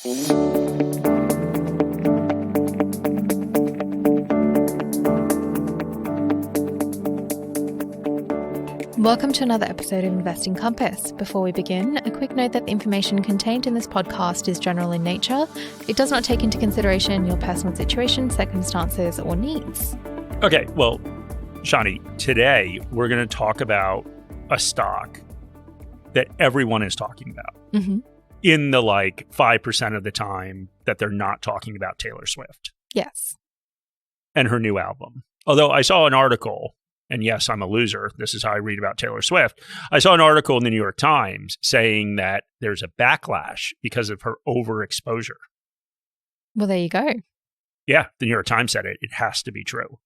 Welcome to another episode of Investing Compass. Before we begin, a quick note that the information contained in this podcast is general in nature. It does not take into consideration your personal situation, circumstances, or needs. Okay, well, Shani, today we're going to talk about a stock that everyone is talking about in the 5% of the time that they're not talking about Taylor Swift. Yes. And her new album. Although I saw an article, and yes, I'm a loser. This is how I read about Taylor Swift. I saw an article in the New York Times saying that there's a backlash because of her overexposure. Well, there you go. Yeah, the New York Times said it. It has to be true.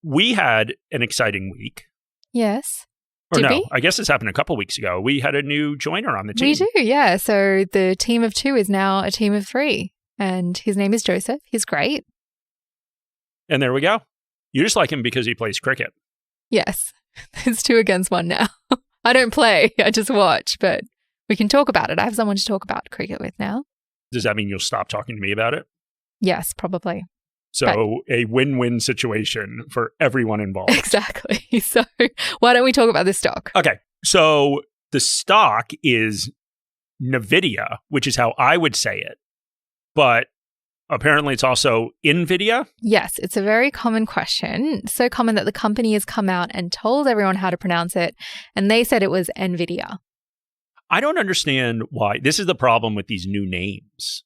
We had an exciting week. Yes. Or Did no, we? I guess this happened a couple weeks ago. We had a new joiner on the team. We do, yeah. So the team of two is now a team of three. And his name is Joseph. He's great. And there we go. You just like him because he plays cricket. Yes. It's 2 against 1 now. I don't play. I just watch. But we can talk about it. I have someone to talk about cricket with now. Does that mean you'll stop talking to me about it? Yes, probably. So a win-win situation for everyone involved. Exactly. So why don't we talk about this stock? Okay. So the stock is Nvidia, which is how I would say it. But apparently it's also Nvidia. Yes, it's a very common question. So common that the company has come out and told everyone how to pronounce it. And they said it was Nvidia. I don't understand why. This is the problem with these new names.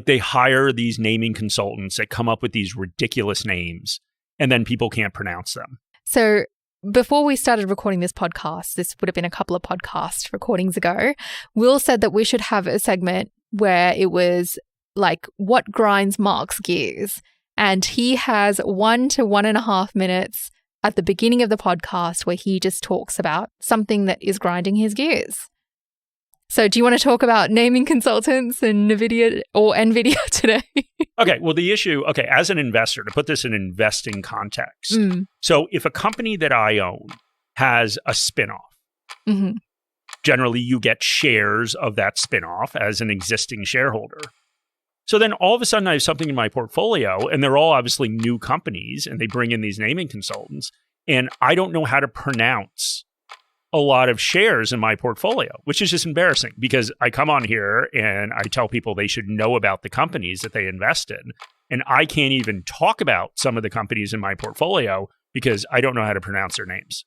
They hire these naming consultants that come up with these ridiculous names, and then people can't pronounce them. So before we started recording this podcast, this would have been a couple of podcast recordings ago, Will said that we should have a segment where it was what grinds Mark's gears. And he has 1 to 1.5 minutes at the beginning of the podcast where he just talks about something that is grinding his gears. So do you want to talk about naming consultants and Nvidia today? Okay. Well, the issue, as an investor, to put this in investing context. So if a company that I own has a spinoff, generally you get shares of that spinoff as an existing shareholder. So then all of a sudden I have something in my portfolio, and they're all obviously new companies, and they bring in these naming consultants, and I don't know how to pronounce a lot of shares in my portfolio, which is just embarrassing because I come on here and I tell people they should know about the companies that they invest in. And I can't even talk about some of the companies in my portfolio because I don't know how to pronounce their names.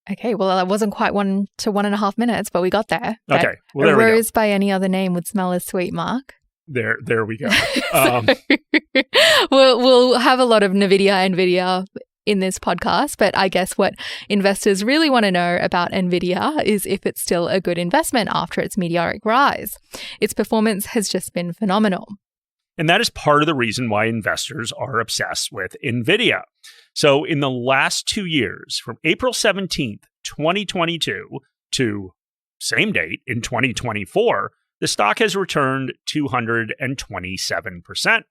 Okay, well, that wasn't quite 1 to 1.5 minutes, but we got there. Okay, well, there a we go. rose by any other name would smell as sweet, Mark. There we go. We'll have a lot of Nvidia in this podcast, but I guess what investors really want to know about Nvidia is if it's still a good investment after its meteoric rise. Its performance has just been phenomenal. And that is part of the reason why investors are obsessed with Nvidia. So in the last 2 years, from April 17th, 2022 to same date in 2024, the stock has returned 227%.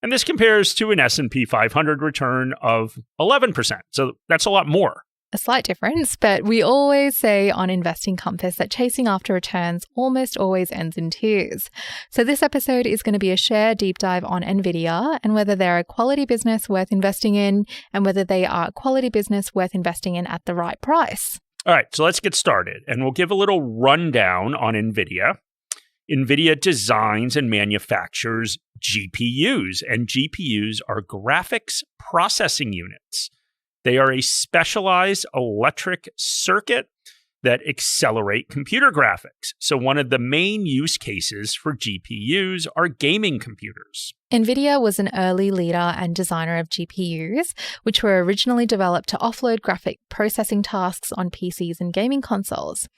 And this compares to an S&P 500 return of 11%. So that's a lot more. A slight difference, but we always say on Investing Compass that chasing after returns almost always ends in tears. So this episode is going to be a share deep dive on Nvidia and whether they're a quality business worth investing in and whether they are a quality business worth investing in at the right price. All right, so let's get started. And we'll give a little rundown on Nvidia. Nvidia designs and manufactures GPUs, and GPUs are graphics processing units. They are a specialized electric circuit that accelerate computer graphics. So one of the main use cases for GPUs are gaming computers. Nvidia was an early leader and designer of GPUs, which were originally developed to offload graphic processing tasks on PCs and gaming consoles.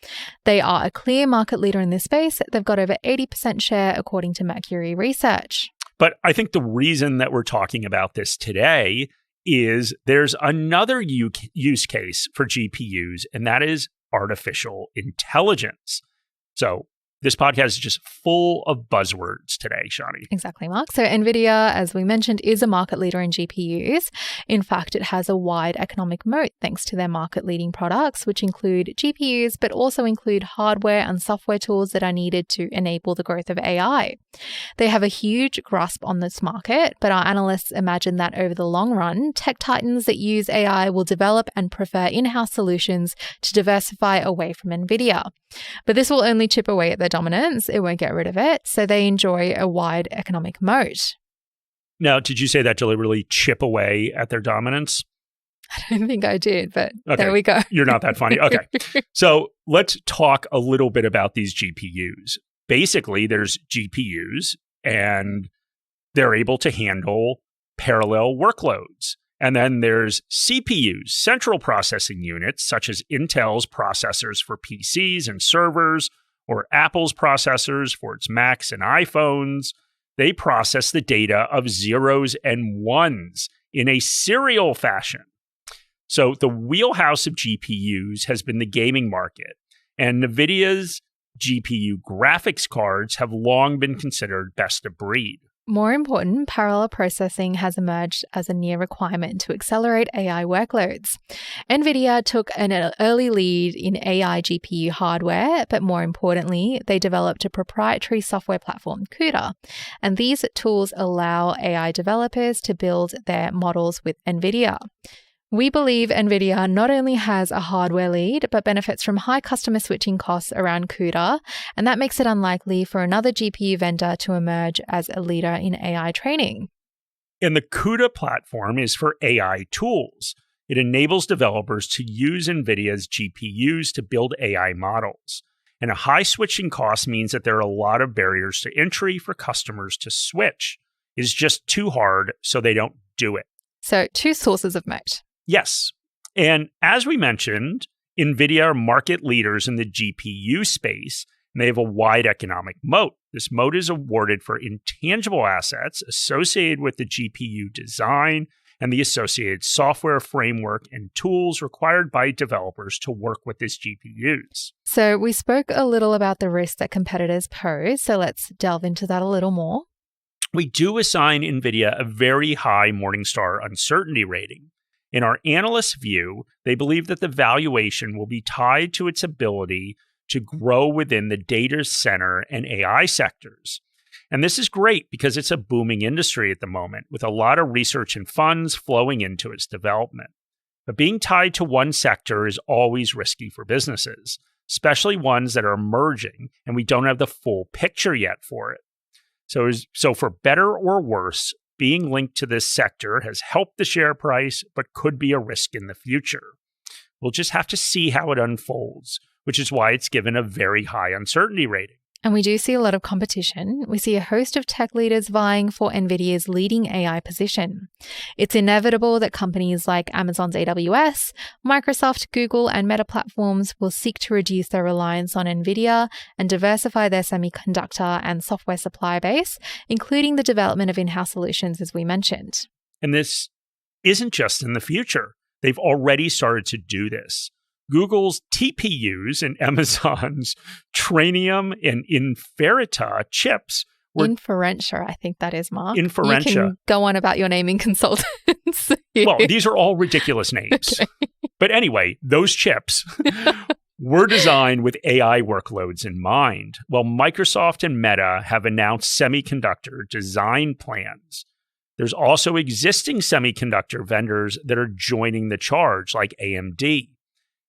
They are a clear market leader in this space. They've got over 80% share according to Mercury Research. But I think the reason that we're talking about this today is there's another use case for GPUs, and that is artificial intelligence. So This podcast is just full of buzzwords today, Shani. Exactly, Mark. So Nvidia, as we mentioned, is a market leader in GPUs. In fact, it has a wide economic moat thanks to their market-leading products, which include GPUs, but also include hardware and software tools that are needed to enable the growth of AI. They have a huge grasp on this market, but our analysts imagine that over the long run, tech titans that use AI will develop and prefer in-house solutions to diversify away from Nvidia. But this will only chip away at their dominance. It won't get rid of it. So they enjoy a wide economic moat. Now, did you say that to really chip away at their dominance? I don't think I did, but There we go. You're not that funny. Okay. So let's talk a little bit about these GPUs. Basically, there's GPUs and they're able to handle parallel workloads. And then there's CPUs, central processing units, such as Intel's processors for PCs and servers, or Apple's processors for its Macs and iPhones. They process the data of zeros and ones in a serial fashion. So the wheelhouse of GPUs has been the gaming market, and NVIDIA's GPU graphics cards have long been considered best of breed. More important, parallel processing has emerged as a near requirement to accelerate AI workloads. Nvidia took an early lead in AI GPU hardware, but more importantly, they developed a proprietary software platform, CUDA. And these tools allow AI developers to build their models with Nvidia. We believe Nvidia not only has a hardware lead, but benefits from high customer switching costs around CUDA, and that makes it unlikely for another GPU vendor to emerge as a leader in AI training. And the CUDA platform is for AI tools. It enables developers to use NVIDIA's GPUs to build AI models. And a high switching cost means that there are a lot of barriers to entry for customers to switch. It's just too hard, so they don't do it. So, two sources of moat. Yes. And as we mentioned, NVIDIA are market leaders in the GPU space, and they have a wide economic moat. This moat is awarded for intangible assets associated with the GPU design and the associated software framework and tools required by developers to work with these GPUs. So we spoke a little about the risks that competitors pose, so let's delve into that a little more. We do assign NVIDIA a very high Morningstar uncertainty rating. In our analyst view, they believe that the valuation will be tied to its ability to grow within the data center and AI sectors. And this is great because it's a booming industry at the moment, with a lot of research and funds flowing into its development. But being tied to one sector is always risky for businesses, especially ones that are emerging and we don't have the full picture yet for it. So for better or worse, being linked to this sector has helped the share price, but could be a risk in the future. We'll just have to see how it unfolds, which is why it's given a very high uncertainty rating. And we do see a lot of competition. We see a host of tech leaders vying for NVIDIA's leading AI position. It's inevitable that companies like Amazon's AWS, Microsoft, Google, and Meta platforms will seek to reduce their reliance on NVIDIA and diversify their semiconductor and software supply base, including the development of in-house solutions, as we mentioned. And this isn't just in the future. They've already started to do this. Google's TPUs and Amazon's Trainium and Inferita chips were... Inferentia, I think that is, Mark. Inferentia. You can go on about your naming consultants. Well, these are all ridiculous names. Okay. But anyway, those chips were designed with AI workloads in mind. Well, Microsoft and Meta have announced semiconductor design plans. There's also existing semiconductor vendors that are joining the charge, like AMD.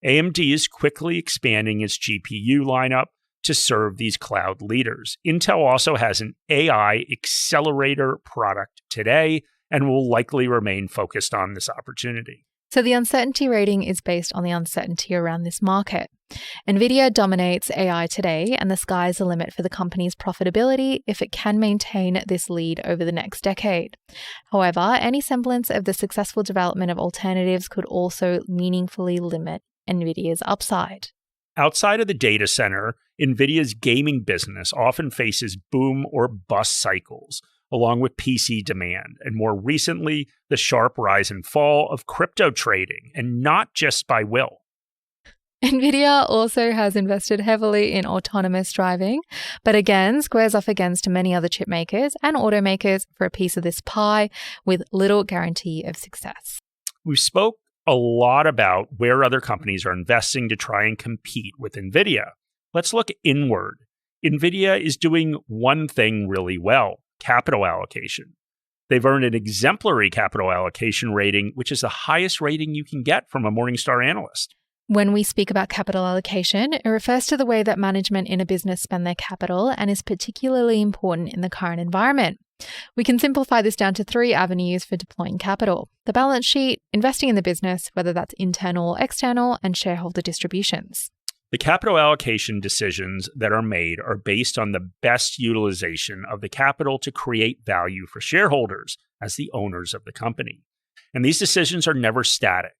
AMD is quickly expanding its GPU lineup to serve these cloud leaders. Intel also has an AI accelerator product today and will likely remain focused on this opportunity. So the uncertainty rating is based on the uncertainty around this market. Nvidia dominates AI today, and the sky's the limit for the company's profitability if it can maintain this lead over the next decade. However, any semblance of the successful development of alternatives could also meaningfully limit Nvidia's upside. Outside of the data center, Nvidia's gaming business often faces boom or bust cycles, along with PC demand, and more recently, the sharp rise and fall of crypto trading, and not just by will. Nvidia also has invested heavily in autonomous driving, but again squares off against many other chip makers and automakers for a piece of this pie with little guarantee of success. We spoke a lot about where other companies are investing to try and compete with Nvidia. Let's look inward. Nvidia is doing one thing really well: capital allocation. They've earned an exemplary capital allocation rating, which is the highest rating you can get from a Morningstar analyst. When we speak about capital allocation, it refers to the way that management in a business spend their capital and is particularly important in the current environment. We can simplify this down to 3 avenues for deploying capital: the balance sheet, investing in the business, whether that's internal or external, and shareholder distributions. The capital allocation decisions that are made are based on the best utilization of the capital to create value for shareholders as the owners of the company. And these decisions are never static.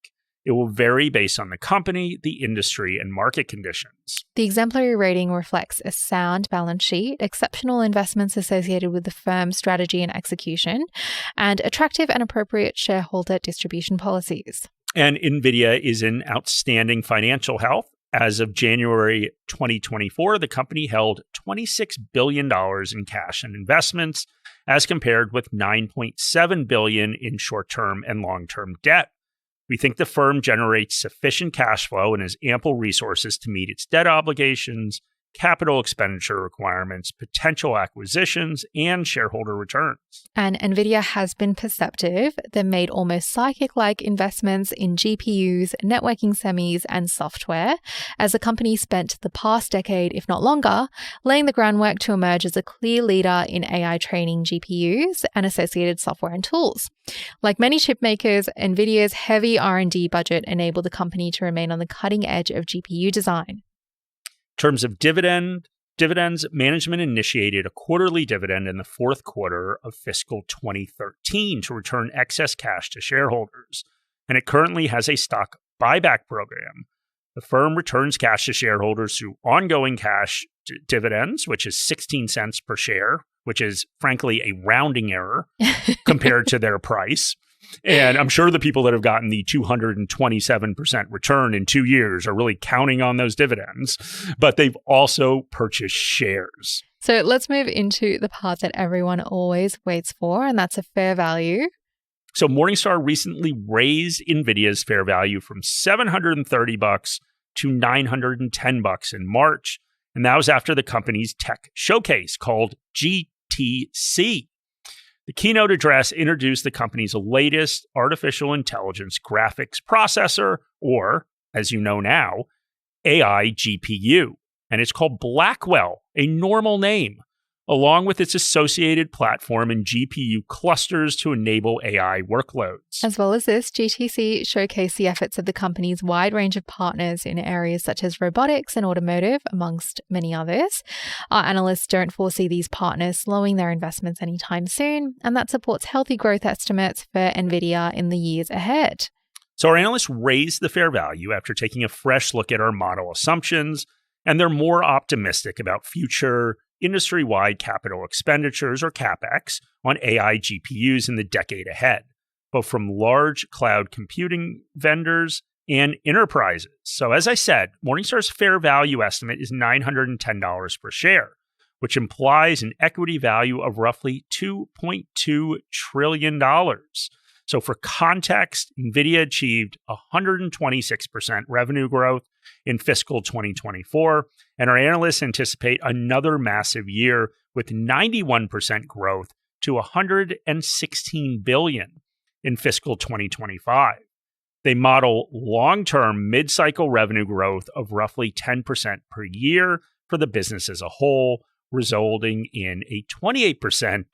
It will vary based on the company, the industry, and market conditions. The exemplary rating reflects a sound balance sheet, exceptional investments associated with the firm's strategy and execution, and attractive and appropriate shareholder distribution policies. And Nvidia is in outstanding financial health. As of January 2024, the company held $26 billion in cash and investments, as compared with $9.7 billion in short-term and long-term debt. We think the firm generates sufficient cash flow and has ample resources to meet its debt obligations, capital expenditure requirements, potential acquisitions, and shareholder returns. And Nvidia has been perceptive. They've made almost psychic-like investments in GPUs, networking semis, and software, as the company spent the past decade, if not longer, laying the groundwork to emerge as a clear leader in AI training GPUs and associated software and tools. Like many chip makers, Nvidia's heavy R&D budget enabled the company to remain on the cutting edge of GPU design. In terms of dividends, management initiated a quarterly dividend in the fourth quarter of fiscal 2013 to return excess cash to shareholders, and it currently has a stock buyback program. The firm returns cash to shareholders through ongoing cash dividends, which is 16 cents per share, which is frankly a rounding error compared to their price. And I'm sure the people that have gotten the 227% return in 2 years are really counting on those dividends, but they've also purchased shares. So let's move into the part that everyone always waits for, and that's a fair value. So Morningstar recently raised Nvidia's fair value from $730 to $910 in March, and that was after the company's tech showcase called GTC. The keynote address introduced the company's latest artificial intelligence graphics processor, or, as you know now, AI GPU, and it's called Blackwell, a normal name, along with its associated platform and GPU clusters to enable AI workloads. As well as this, GTC showcased the efforts of the company's wide range of partners in areas such as robotics and automotive, amongst many others. Our analysts don't foresee these partners slowing their investments anytime soon, and that supports healthy growth estimates for Nvidia in the years ahead. So our analysts raised the fair value after taking a fresh look at our model assumptions, and they're more optimistic about future industry-wide capital expenditures, or CapEx, on AI GPUs in the decade ahead, both from large cloud computing vendors and enterprises. So as I said, Morningstar's fair value estimate is $910 per share, which implies an equity value of roughly $2.2 trillion. So for context, Nvidia achieved 126% revenue growth in fiscal 2024, and our analysts anticipate another massive year with 91% growth to $116 billion in fiscal 2025. They model long-term mid-cycle revenue growth of roughly 10% per year for the business as a whole, resulting in a 28%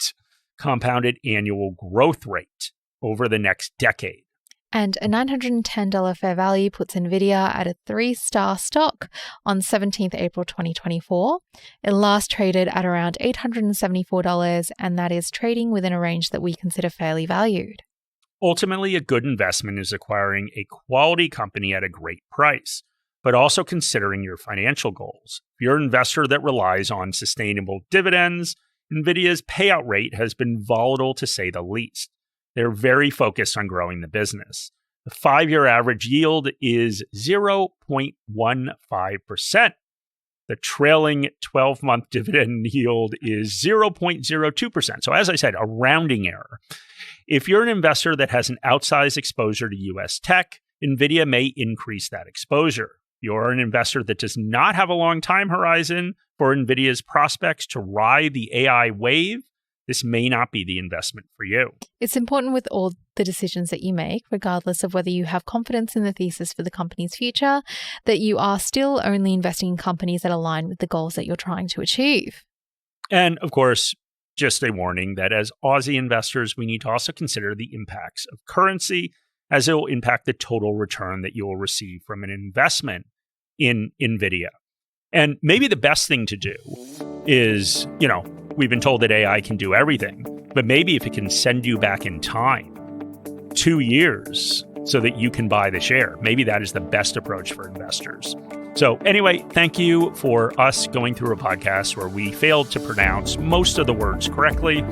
compounded annual growth rate over the next decade. And a $910 fair value puts Nvidia at a 3-star stock on 17th April 2024. It last traded at around $874, and that is trading within a range that we consider fairly valued. Ultimately, a good investment is acquiring a quality company at a great price, but also considering your financial goals. If you're an investor that relies on sustainable dividends, Nvidia's payout rate has been volatile to say the least. They're very focused on growing the business. The 5-year average yield is 0.15%. The trailing 12-month dividend yield is 0.02%. So as I said, a rounding error. If you're an investor that has an outsized exposure to US tech, Nvidia may increase that exposure. If you're an investor that does not have a long time horizon for Nvidia's prospects to ride the AI wave, this may not be the investment for you. It's important with all the decisions that you make, regardless of whether you have confidence in the thesis for the company's future, that you are still only investing in companies that align with the goals that you're trying to achieve. And of course, just a warning that as Aussie investors, we need to also consider the impacts of currency, as it will impact the total return that you will receive from an investment in Nvidia. And maybe the best thing to do is, we've been told that AI can do everything, but maybe if it can send you back in time 2 years so that you can buy the share, maybe that is the best approach for investors. So anyway, thank you for us going through a podcast where we failed to pronounce most of the words correctly.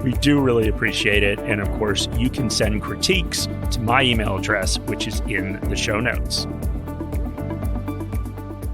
We do really appreciate it. And of course, you can send critiques to my email address, which is in the show notes.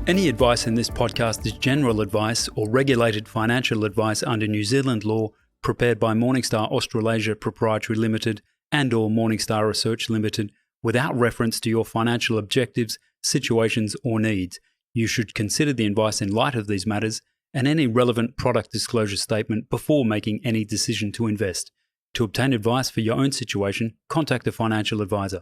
Any advice in this podcast is general advice or regulated financial advice under New Zealand law, prepared by Morningstar Australasia Proprietary Limited and or Morningstar Research Limited, without reference to your financial objectives, situations or needs. You should consider the advice in light of these matters and any relevant product disclosure statement before making any decision to invest. To obtain advice for your own situation, contact a financial advisor.